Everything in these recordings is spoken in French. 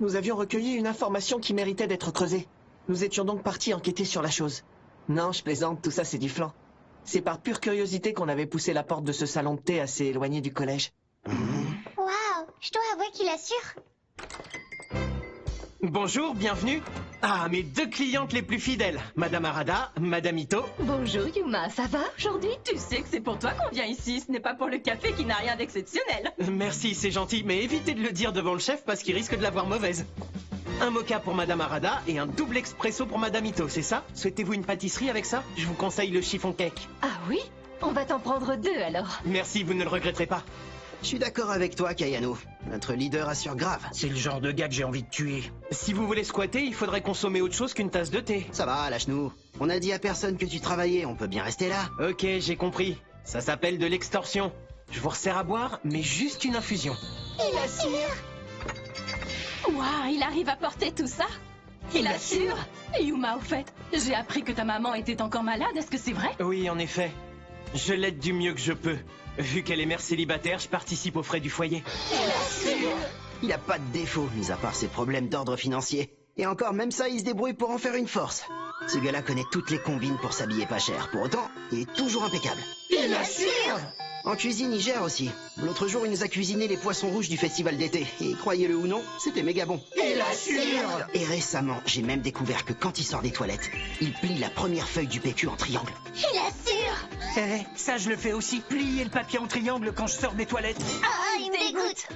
Nous avions recueilli une information qui méritait d'être creusée. Nous étions donc partis enquêter sur la chose. Non, je plaisante, tout ça c'est du flan. C'est par pure curiosité qu'on avait poussé la porte de ce salon de thé assez éloigné du collège. Waouh, je dois avouer qu'il assure. Bonjour, bienvenue. Ah, mes deux clientes les plus fidèles, Madame Arada, Madame Ito. Bonjour Yuma, ça va aujourd'hui? Tu sais que c'est pour toi qu'on vient ici, ce n'est pas pour le café qui n'a rien d'exceptionnel. Merci, c'est gentil, mais évitez de le dire devant le chef parce qu'il risque de l'avoir mauvaise. Un mocha pour Madame Arada et un double expresso pour Madame Ito, c'est ça? Souhaitez-vous une pâtisserie avec ça? Je vous conseille le chiffon cake. Ah oui? On va t'en prendre deux alors. Merci, vous ne le regretterez pas. Je suis d'accord avec toi, Kayano. Notre leader assure grave. C'est le genre de gars que j'ai envie de tuer. Si vous voulez squatter, il faudrait consommer autre chose qu'une tasse de thé. Ça va, lâche-nous. On a dit à personne que tu travaillais, on peut bien rester là. Ok, j'ai compris. Ça s'appelle de l'extorsion. Je vous resserre à boire, mais juste une infusion. Il assure. Waouh, il arrive à porter tout ça? Il assure. Yuma, au fait, j'ai appris que ta maman était encore malade, est-ce que c'est vrai? Oui, en effet. Je l'aide du mieux que je peux. Vu qu'elle est mère célibataire, je participe aux frais du foyer. Il a pas de défaut, mis à part ses problèmes d'ordre financier. Et encore, même ça, il se débrouille pour en faire une force. Ce gars-là connaît toutes les combines pour s'habiller pas cher. Pour autant, il est toujours impeccable. Il assure. En cuisine, il gère aussi. L'autre jour, il nous a cuisiné les poissons rouges du festival d'été. Et croyez-le ou non, c'était méga bon. Il assure. Et récemment, j'ai même découvert que quand il sort des toilettes, il plie la première feuille du PQ en triangle. Il assure. Eh, ça je le fais aussi, plier le papier en triangle quand je sors des toilettes. Ah, il me dégoûte.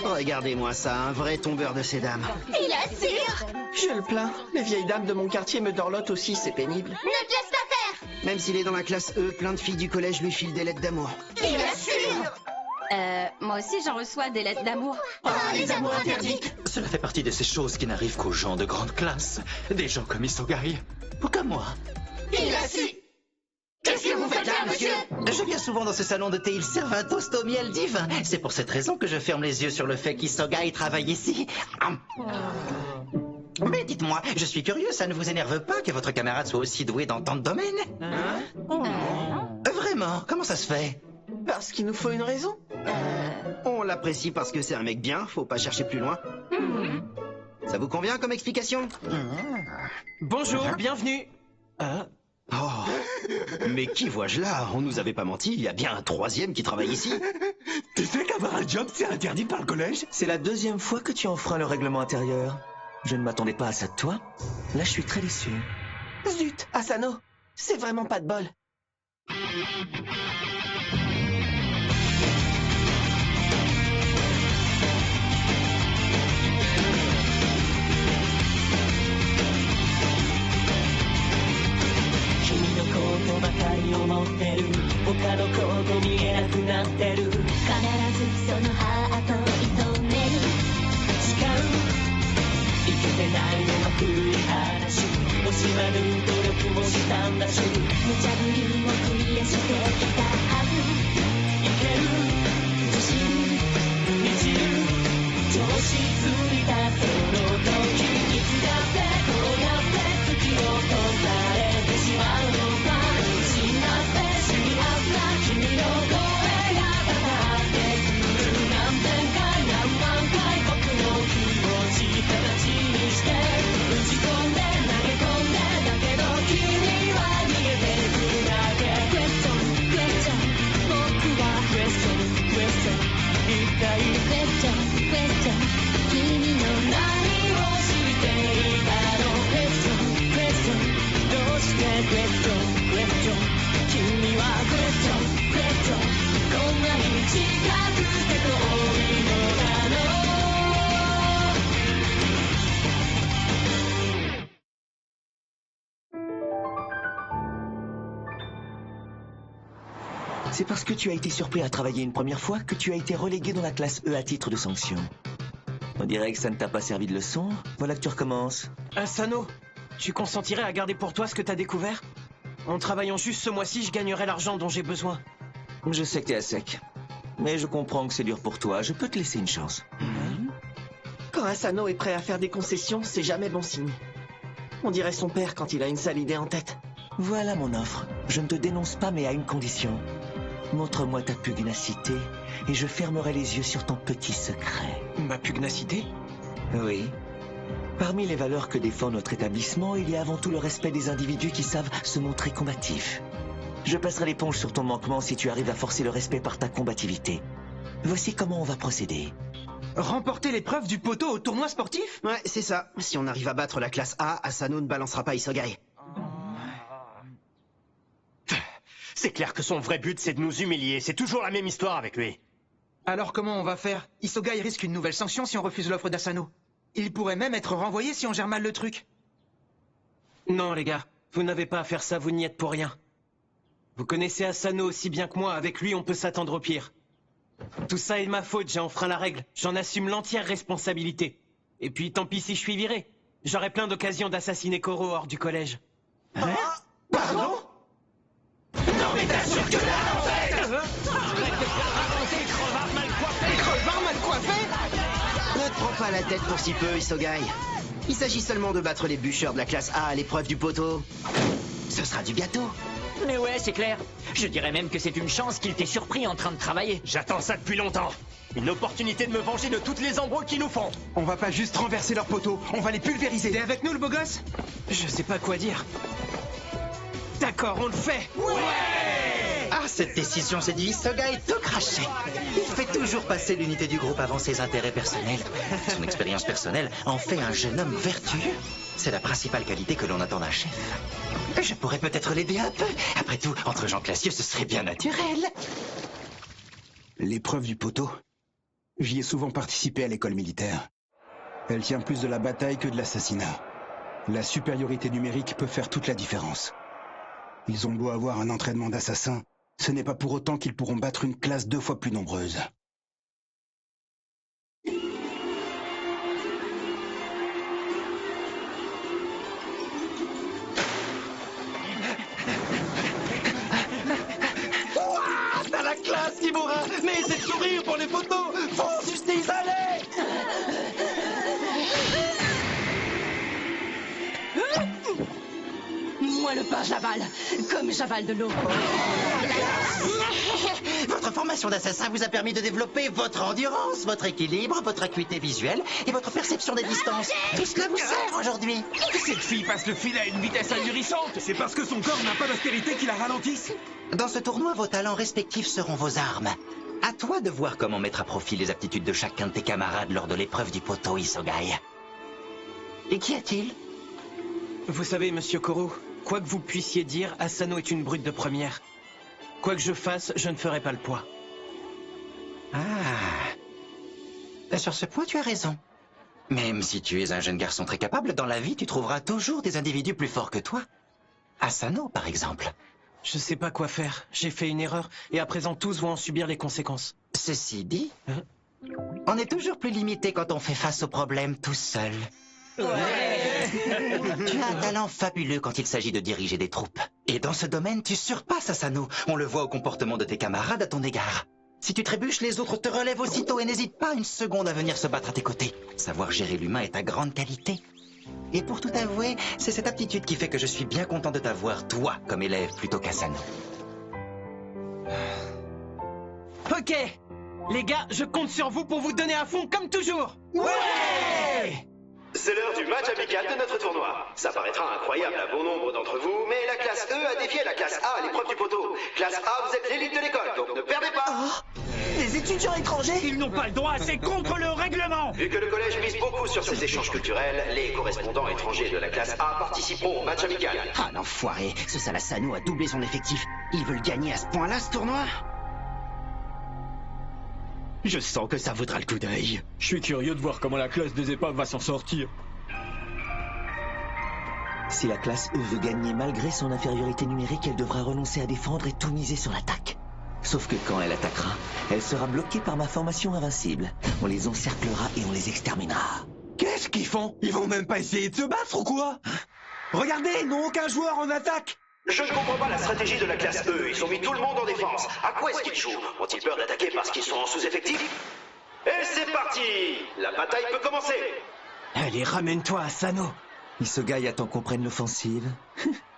Regardez-moi ça, un vrai tombeur de ces dames. Il assure. Je le plains, les vieilles dames de mon quartier me dorlotent aussi, c'est pénible. Ne te laisse pas faire. Même s'il est dans la classe E, plein de filles du collège lui filent des lettres d'amour. Il assure. Moi aussi j'en reçois des lettres d'amour. Ah, les amours interdites. Cela fait partie de ces choses qui n'arrivent qu'aux gens de grande classe. Des gens comme Isogai. Pourquoi moi? Il assure. Qu'est-ce que vous faites là, monsieur? Je viens souvent dans ce salon de thé, ils servent un toast au miel divin. C'est pour cette raison que je ferme les yeux sur le fait qu'Isogai travaille ici. Mais dites-moi, je suis curieux, ça ne vous énerve pas que votre camarade soit aussi doué dans tant de domaines? Vraiment, comment ça se fait? Parce qu'il nous faut une raison. On l'apprécie parce que c'est un mec bien, faut pas chercher plus loin. Ça vous convient comme explication? Bonjour, bienvenue. Oh. Mais qui vois-je là? On nous avait pas menti, il y a bien un troisième qui travaille ici. Tu sais qu'avoir un job c'est interdit par le collège? C'est la deuxième fois que tu enfreins le règlement intérieur. Je ne m'attendais pas à ça de toi. Là, je suis très déçu. Zut, Asano, c'est vraiment pas de bol. C'est parce que tu as été surpris à travailler une première fois que tu as été relégué dans la classe E à titre de sanction. On dirait que ça ne t'a pas servi de leçon. Voilà que tu recommences. Asano, tu consentirais à garder pour toi ce que t'as découvert? En travaillant juste ce mois-ci, je gagnerai l'argent dont j'ai besoin. Je sais que t'es à sec. Mais je comprends que c'est dur pour toi. Je peux te laisser une chance. Quand Asano est prêt à faire des concessions, c'est jamais bon signe. On dirait son père quand il a une sale idée en tête. Voilà mon offre. Je ne te dénonce pas, mais à une condition. Montre-moi ta pugnacité et je fermerai les yeux sur ton petit secret. Ma pugnacité? Oui. Parmi les valeurs que défend notre établissement, il y a avant tout le respect des individus qui savent se montrer combatifs. Je passerai l'éponge sur ton manquement si tu arrives à forcer le respect par ta combativité. Voici comment on va procéder. Remporter l'épreuve du poteau au tournoi sportif? Ouais, c'est ça. Si on arrive à battre la classe A, Asano ne balancera pas Isogai. C'est clair que son vrai but, c'est de nous humilier. C'est toujours la même histoire avec lui. Alors comment on va faire? Isogai risque une nouvelle sanction si on refuse l'offre d'Asano. Il pourrait même être renvoyé si on gère mal le truc. Non les gars, vous n'avez pas à faire ça, vous n'y êtes pour rien. Vous connaissez Asano aussi bien que moi, avec lui on peut s'attendre au pire. Tout ça est de ma faute, j'ai enfreint la règle. J'en assume l'entière responsabilité. Et puis tant pis si je suis viré. J'aurai plein d'occasions d'assassiner Koro hors du collège. Hein? Pardon? Non mais t'assures que là, en fait! Arrête de faire avancer, crevard mal coiffé! Crevard mal coiffé! Ne te prends pas la tête pour si peu, Isogai. Il s'agit seulement de battre les bûcheurs de la classe A à l'épreuve du poteau. Ce sera du gâteau. Mais ouais, c'est clair. Je dirais même que c'est une chance qu'il t'ait surpris en train de travailler. J'attends ça depuis longtemps. Une opportunité de me venger de toutes les embrouilles qu'ils nous font. On va pas juste renverser leur poteau, on va les pulvériser. T'es avec nous le beau gosse? Je sais pas quoi dire. D'accord, on le fait. Ah, cette décision, c'est dit Isogai tout craché. Il fait toujours passer l'unité du groupe avant ses intérêts personnels. Son expérience personnelle en fait un jeune homme vertueux. C'est la principale qualité que l'on attend d'un chef. Je pourrais peut-être l'aider un peu. Après tout, entre gens classieux, ce serait bien naturel. L'épreuve du poteau. J'y ai souvent participé à l'école militaire. Elle tient plus de la bataille que de l'assassinat. La supériorité numérique peut faire toute la différence. Ils ont beau avoir un entraînement d'assassin, ce n'est pas pour autant qu'ils pourront battre une classe 2 fois plus nombreuse. T'as la classe, Kimura! Mais essaie de sourire pour les photos! Fonce, justice, allez! Moi le pain j'avale, comme j'avale de l'eau. Votre formation d'assassin vous a permis de développer votre endurance, votre équilibre, votre acuité visuelle et votre perception des distances. Tout cela vous sert aujourd'hui. Cette fille passe le fil à une vitesse ahurissante. C'est parce que son corps n'a pas d'austérité qui la ralentisse. Dans ce tournoi, vos talents respectifs seront vos armes. À toi de voir comment mettre à profit les aptitudes de chacun de tes camarades lors de l'épreuve du poteau, Isogai. Et qu'y a-t-il? Vous savez, monsieur Koro, quoi que vous puissiez dire, Asano est une brute de première. Quoi que je fasse, je ne ferai pas le poids. Ah. Sur ce point, tu as raison. Même si tu es un jeune garçon très capable, dans la vie, tu trouveras toujours des individus plus forts que toi. Asano, par exemple. Je sais pas quoi faire. J'ai fait une erreur, et à présent tous vont en subir les conséquences. Ceci dit, on est toujours plus limité quand on fait face aux problèmes tout seul. Ouais. Tu as un talent fabuleux quand il s'agit de diriger des troupes. Et dans ce domaine, tu surpasses Asano. On le voit au comportement de tes camarades à ton égard. Si tu trébuches, les autres te relèvent aussitôt et n'hésitent pas une seconde à venir se battre à tes côtés. Savoir gérer l'humain est ta grande qualité. Et pour tout avouer, c'est cette aptitude qui fait que je suis bien content de t'avoir, toi, comme élève, plutôt qu'Asano. Ok. Les gars, je compte sur vous pour vous donner à fond comme toujours. Ouais! C'est l'heure du match amical de notre tournoi. Ça paraîtra incroyable à bon nombre d'entre vous, mais la classe E a défié la classe A à l'épreuve du poteau. Classe A, vous êtes l'élite de l'école, donc ne perdez pas. Les étudiants étrangers? Ils n'ont pas le droit, c'est contre le règlement. Vu que le collège mise beaucoup sur ces échanges culturels, les correspondants étrangers de la classe A participeront au match amical. Ah l'enfoiré, ce sale Asano a doublé son effectif. Ils veulent gagner à ce point-là, ce tournoi? Je sens que ça vaudra le coup d'œil. Je suis curieux de voir comment la classe des épaves va s'en sortir. Si la classe E veut gagner malgré son infériorité numérique, elle devra renoncer à défendre et tout miser sur l'attaque. Sauf que quand elle attaquera, elle sera bloquée par ma formation invincible. On les encerclera et on les exterminera. Qu'est-ce qu'ils font? Ils vont même pas essayer de se battre ou quoi? Regardez, ils n'ont aucun joueur en attaque. Je ne comprends pas la stratégie de la classe E. Ils ont mis tout le monde en défense. À quoi est-ce qu'ils jouent? Ont-ils peur d'attaquer parce qu'ils sont en sous-effectif? Et c'est parti! La bataille peut commencer. Allez, ramène-toi, Asano. Isogai attend qu'on prenne l'offensive.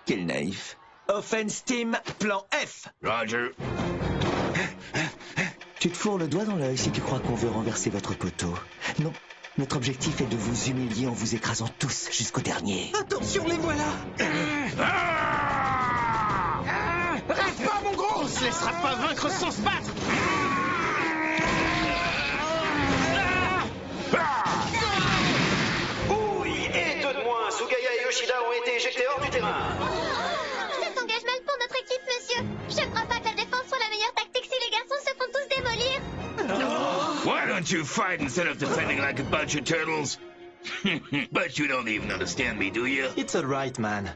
Quel naïf. Offense team, plan F. Roger. Tu te fourres le doigt dans l'œil si tu crois qu'on veut renverser votre poteau. Non, Notre objectif est de vous humilier en vous écrasant tous jusqu'au dernier. Attention, les voilà. Reste pas, mon gros! On se laissera pas vaincre sans se battre. Oui, et deux de moins. Sugaya et Yoshida ont été éjectés hors du terrain. Ça s'engage mal pour notre équipe, monsieur. Je ne crois pas que la défense soit la meilleure tactique si les garçons se font tous démolir. Why don't you fight instead of defending like a bunch of turtles? But you don't even understand me, do you? It's alright, man.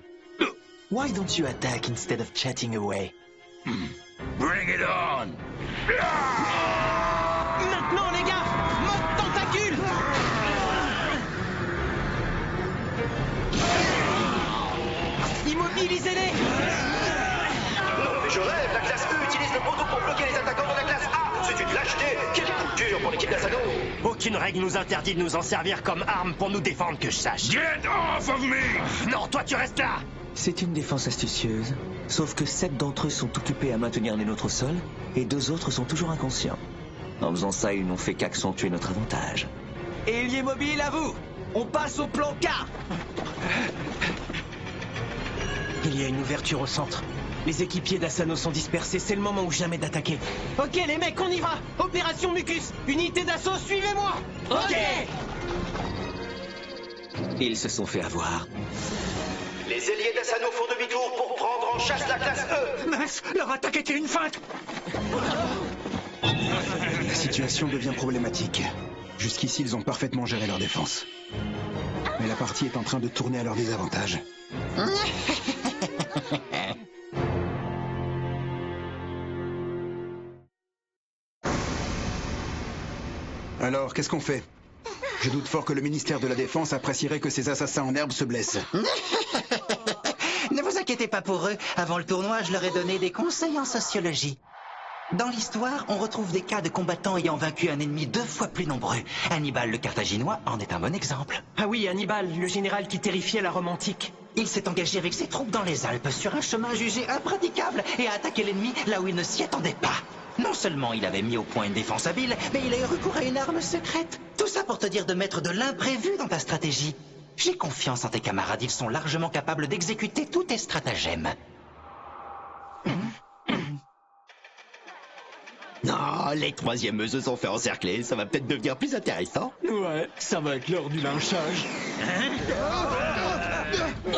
Why don't you attack instead of chatting away? Bring it on! Maintenant, les gars, mode tentacule. Immobilisez-les. Mais je rêve, la classe E utilise le poteau pour bloquer les attaquants de la classe A. C'est une lâcheté. Quel coup dur pour l'équipe d'Asano. Aucune règle nous interdit de nous en servir comme arme pour nous défendre, que je sache. Get off of me! Non, toi tu restes là! C'est une défense astucieuse, sauf que 7 d'entre eux sont occupés à maintenir les nôtres au sol, et 2 autres sont toujours inconscients. En faisant ça, ils n'ont fait qu'accentuer notre avantage. Ailier mobile, à vous. On passe au plan K. Il y a une ouverture au centre. Les équipiers d'Asano sont dispersés, c'est le moment ou jamais d'attaquer. Ok les mecs, on y va. Opération Mucus. Unité d'assaut, suivez-moi. Ok. Ils se sont fait avoir. Les ailiers d'Asano font demi-tour pour prendre en chasse la classe E. Mince, leur attaque était une feinte. La situation devient problématique. Jusqu'ici, ils ont parfaitement géré leur défense. Mais la partie est en train de tourner à leur désavantage. Alors, qu'est-ce qu'on fait? Je doute fort que le ministère de la Défense apprécierait que ces assassins en herbe se blessent. Ne vous inquiétez pas pour eux. Avant le tournoi, je leur ai donné des conseils en sociologie. Dans l'histoire, on retrouve des cas de combattants ayant vaincu un ennemi 2 fois plus nombreux. Hannibal le Carthaginois en est un bon exemple. Ah oui, Hannibal, le général qui terrifiait la Rome antique. Il s'est engagé avec ses troupes dans les Alpes sur un chemin jugé impraticable et a attaqué l'ennemi là où il ne s'y attendait pas. Non seulement il avait mis au point une défense habile, mais il a eu recours à une arme secrète. Tout ça pour te dire de mettre de l'imprévu dans ta stratégie. J'ai confiance en tes camarades, ils sont largement capables d'exécuter tous tes stratagèmes. Non, les troisièmes se sont fait encercler, ça va peut-être devenir plus intéressant. Ouais, ça va être l'heure du lynchage. Je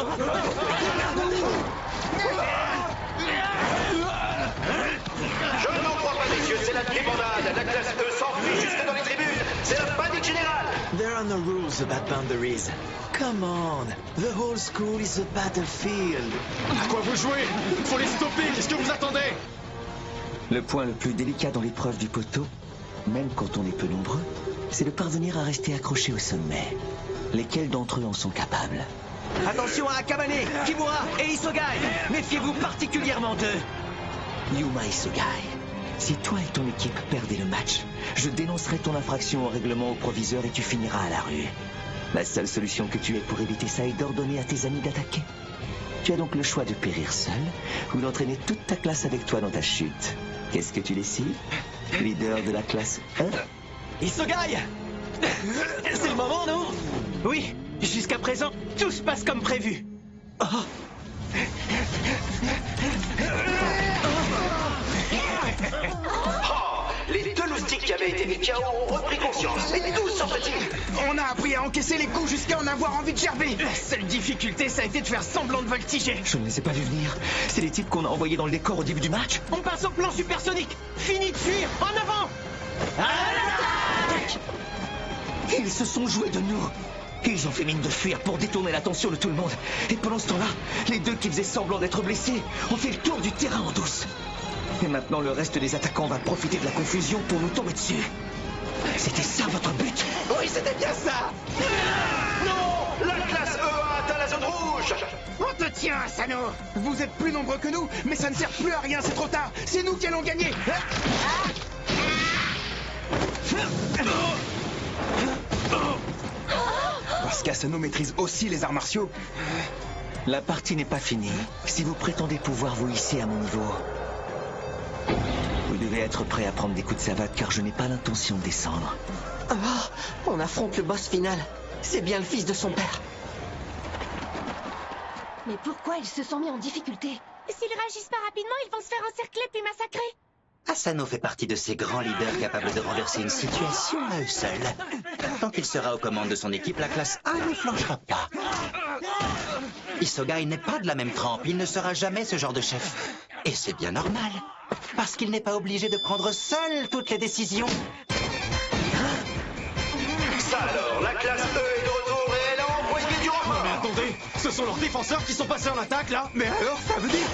n'en crois pas, messieurs, c'est la débandade. La classe E s'enfuit jusque dans les tribunes. C'est la panique générale. There are no rules about boundaries. Come on, the whole school is a battlefield. À quoi vous jouez? Faut les stopper, qu'est-ce que vous attendez? Le point le plus délicat dans l'épreuve du poteau, même quand on est peu nombreux, c'est de parvenir à rester accroché au sommet. Lesquels d'entre eux en sont capables? Attention à Akabane, Kimura et Isogai. Méfiez-vous particulièrement d'eux. Yuma Isogai, si toi et ton équipe perdez le match, je dénoncerai ton infraction au règlement au proviseur et tu finiras à la rue. La seule solution que tu aies pour éviter ça est d'ordonner à tes amis d'attaquer. Tu as donc le choix de périr seul ou d'entraîner toute ta classe avec toi dans ta chute. Qu'est-ce que tu décides? Leader de la classe 1? Isogai! C'est le moment, non? Oui, jusqu'à présent, tout se passe comme prévu. Oh. Les 2 loustiques qui avaient été mis KO ont repris conscience. Mais d'où sortent-ils? On a appris à encaisser les coups jusqu'à en avoir envie de gerber. La seule difficulté, ça a été de faire semblant de voltiger. Je ne les ai pas vus venir. C'est les types qu'on a envoyés dans le décor au début du match. On passe au plan supersonique. Fini de fuir, en avant! À l'attaque! Ils se sont joués de nous. Ils ont fait mine de fuir pour détourner l'attention de tout le monde. Et pendant ce temps-là, les 2 qui faisaient semblant d'être blessés ont fait le tour du terrain en douce. Et maintenant, le reste des attaquants va profiter de la confusion pour nous tomber dessus. C'était ça votre but? Oui, c'était bien ça! Non! La classe E a atteint la zone rouge! On te tient, Asano! Vous êtes plus nombreux que nous, mais ça ne sert plus à rien, c'est trop tard! C'est nous qui allons gagner! Parce qu'Asano maîtrise aussi les arts martiaux. La partie n'est pas finie. Si vous prétendez pouvoir vous hisser à mon niveau, vous devez être prêt à prendre des coups de savate car je n'ai pas l'intention de descendre. On affronte le boss final. C'est bien le fils de son père. Mais pourquoi ils se sont mis en difficulté? S'ils réagissent pas rapidement, ils vont se faire encercler puis massacrer. Asano fait partie de ces grands leaders capables de renverser une situation à eux seuls. Tant qu'il sera aux commandes de son équipe, la classe A ne flanchera pas. Isogai n'est pas de la même trempe, il ne sera jamais ce genre de chef. Et c'est bien normal, parce qu'il n'est pas obligé de prendre seul toutes les décisions. Ça alors, la classe E est de retour et elle a envoyé du renfort. Mais attendez, ce sont leurs défenseurs qui sont passés en attaque là. Mais alors, ça veut dire...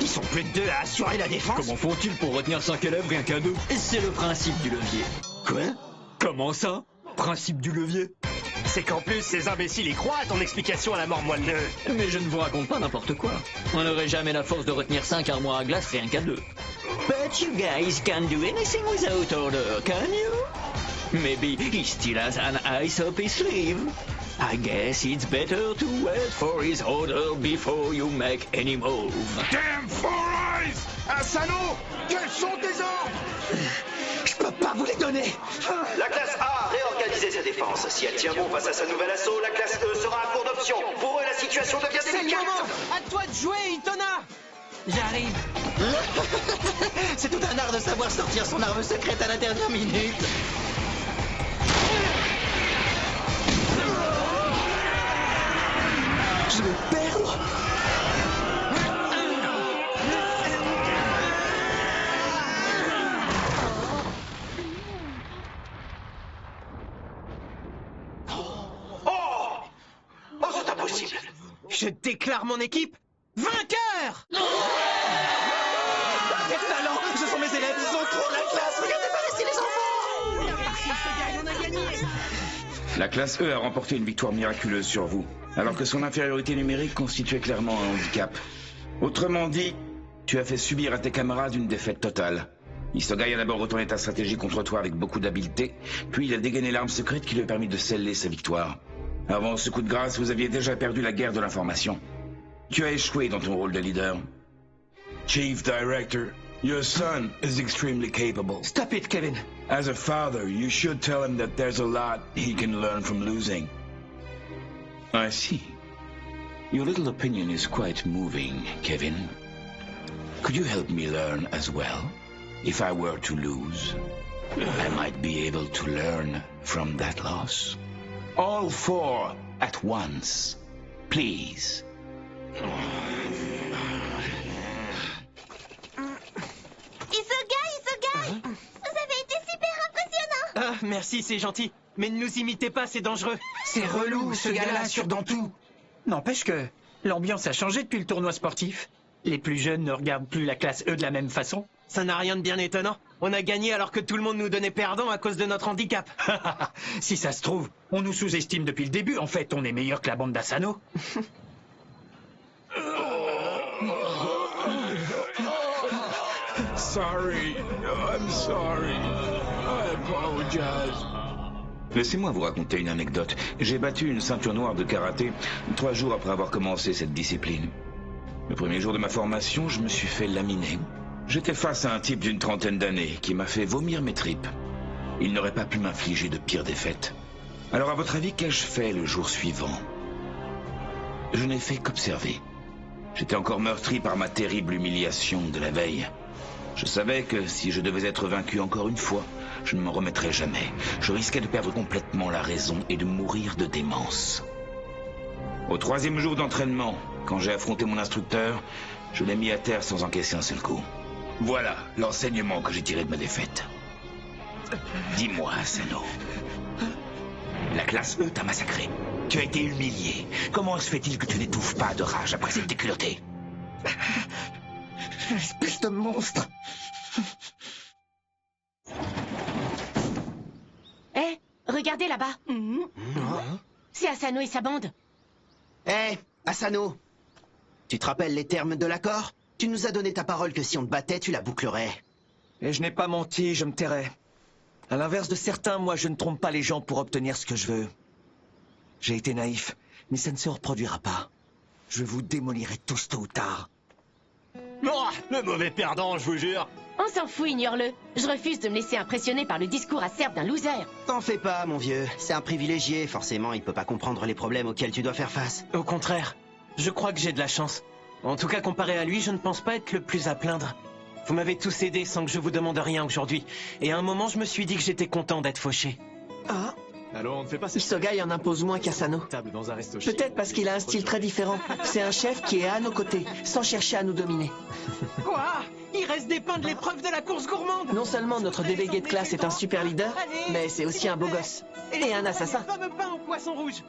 Ils sont plus de deux à assurer la défense. Comment font-ils pour retenir 5 élèves rien qu'à 2? C'est le principe du levier. Quoi? Comment ça? Principe du levier? C'est qu'en plus, ces imbéciles y croient à ton explication à la mort moelleux. Mais je ne vous raconte pas n'importe quoi. On n'aurait jamais la force de retenir 5 armoires à glace rien qu'à 2. But you guys can't do anything without order, can you? Maybe he still has an ice up his sleeve. I guess it's better to wait for his order before you make any move. Damn Four Eyes! Asano, quels sont tes ordres? Je peux pas vous les donner. La classe A a réorganisé sa défense. Si elle tient bon face à sa nouvelle assaut, la classe E sera à court d'options. Pour eux, la situation devient délicate. À toi de jouer, Itona. J'arrive. C'est tout un art de savoir sortir son arme secrète à la dernière minute. Je vais perdre. Oh, c'est impossible. Je déclare mon équipe vainqueur. Quel talent! Ce sont mes élèves, ils ont trop la classe! Regardez par ici les enfants! On a gagné. La classe E a remporté une victoire miraculeuse sur vous, alors que son infériorité numérique constituait clairement un handicap. Autrement dit, tu as fait subir à tes camarades une défaite totale. Isogai a d'abord retourné ta stratégie contre toi avec beaucoup d'habileté, puis il a dégainé l'arme secrète qui lui a permis de sceller sa victoire. Avant ce coup de grâce, vous aviez déjà perdu la guerre de l'information. Tu as échoué dans ton rôle de leader. Chief Director, your son is extremely capable. Stop it, Kevin. As a father, you should tell him that there's a lot he can learn from losing. I see. Your little opinion is quite moving, Kevin. Could you help me learn as well? If I were to lose, I might be able to learn from that loss. All four at once, please. Isogai, vous avez été super impressionnant. Ah, merci, c'est gentil. Mais ne nous imitez pas, c'est dangereux. C'est relou, ce gars-là assure dans tout. N'empêche que l'ambiance a changé depuis le tournoi sportif. Les plus jeunes ne regardent plus la classe E de la même façon. Ça n'a rien de bien étonnant. On a gagné alors que tout le monde nous donnait perdant à cause de notre handicap. Si ça se trouve, on nous sous-estime depuis le début. En fait, on est meilleur que la bande d'Asano. Sorry, I'm sorry. I apologize. Laissez-moi vous raconter une anecdote. J'ai battu une ceinture noire de karaté 3 jours après avoir commencé cette discipline. Le premier jour de ma formation, je me suis fait laminer. J'étais face à un type d'une trentaine d'années qui m'a fait vomir mes tripes. Il n'aurait pas pu m'infliger de pires défaites. Alors à votre avis, qu'ai-je fait le jour suivant? Je n'ai fait qu'observer. J'étais encore meurtri par ma terrible humiliation de la veille. Je savais que si je devais être vaincu encore une fois, je ne m'en remettrais jamais. Je risquais de perdre complètement la raison et de mourir de démence. Au 3e jour d'entraînement, quand j'ai affronté mon instructeur, je l'ai mis à terre sans encaisser un seul coup. Voilà l'enseignement que j'ai tiré de ma défaite. Dis-moi, Asano. La classe E t'a massacré. Tu as été humilié. Comment se fait-il que tu n'étouffes pas de rage après cette déculottée? Espèce de monstre. Hé, regardez là-bas. C'est Asano et sa bande. Hé, Asano. Tu te rappelles les termes de l'accord? Tu nous as donné ta parole que si on te battait, tu la bouclerais. Et je n'ai pas menti, je me tairai. À l'inverse de certains, moi je ne trompe pas les gens pour obtenir ce que je veux. J'ai été naïf, mais ça ne se reproduira pas. Je vous démolirai tous tôt ou tard. Oh, le mauvais perdant, je vous jure. On s'en fout, ignore-le. Je refuse de me laisser impressionner par le discours acerbe d'un loser. T'en fais pas, mon vieux. C'est un privilégié, forcément, il peut pas comprendre les problèmes auxquels tu dois faire face. Au contraire, je crois que j'ai de la chance. En tout cas, comparé à lui, je ne pense pas être le plus à plaindre. Vous m'avez tous aidé sans que je vous demande rien aujourd'hui. Et à un moment, je me suis dit que j'étais content d'être fauché. Ah, Alors, on ne fait pas Isogai en impose moins qu'Asano. table dans un resto chic. Peut-être parce qu'il a un style très différent. C'est un chef qui est à nos côtés, sans chercher à nous dominer. Quoi? Il reste des pains de l'épreuve de la course gourmande. Non seulement notre délégué de classe est un super leader, mais c'est aussi un beau gosse. Et un assassin. Le fameux pain au poisson rouge.